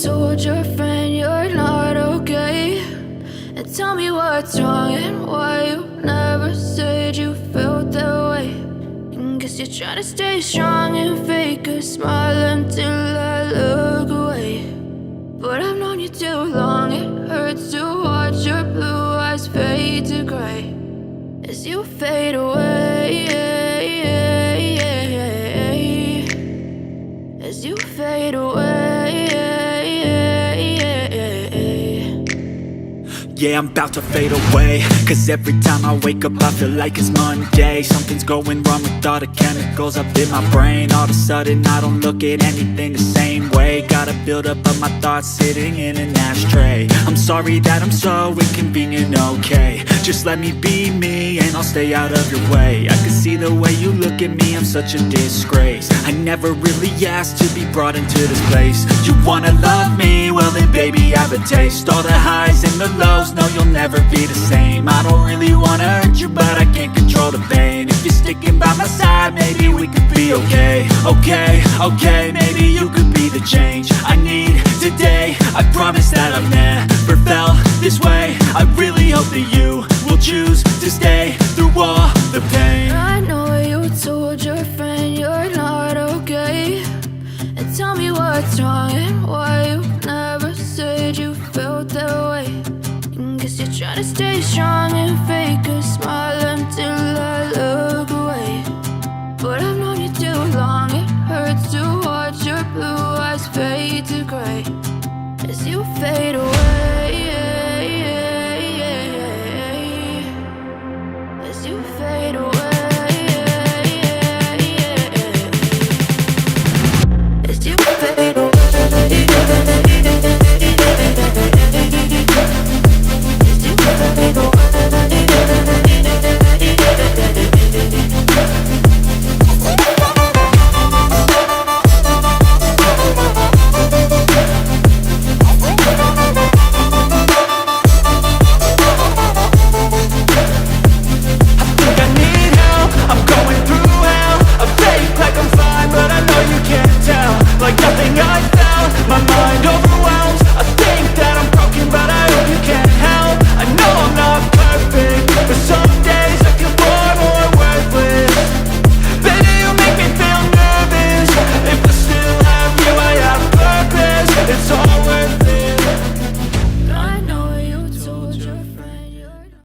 told your friend you're not okay, and tell me what's wrong and why you never said you felt that way. And guess you're trying to stay strong and fake a smile until I look away. But I've known you too long, it hurts to watch your blue eyes fade to gray as you fade away, as you fade away. Yeah, I'm about to fade away, cause every time I wake up I feel like it's Monday. Something's going wrong with all the chemicals up in my brain. All of a sudden I don't look at anything the same way. Got a buildup of my thoughts sitting in an ashtray. I'm sorry that I'm so inconvenient, okay. Just let me be me and I'll stay out of your way. I can see the way you look at me, I'm such a disgrace. I never really asked to be brought into this place. You wanna love me? Well then baby I have a taste. All the highs and the lows, no you'll never be the same. I don't really wanna hurt you but I can't control the pain. If you're sticking by my side maybe we could be okay. Okay, maybe you could be the change I need today. I promise that I've never felt this way. I really hope that you will choose to stay through all the pain. I know you told your friend you're not okay, and tell me what's wrong and why you never said you felt that way. And guess you're trying to stay strong and fake a smile until I look away. But I've known you too long, it hurts to watch your blue eyes fade to gray as you fade away.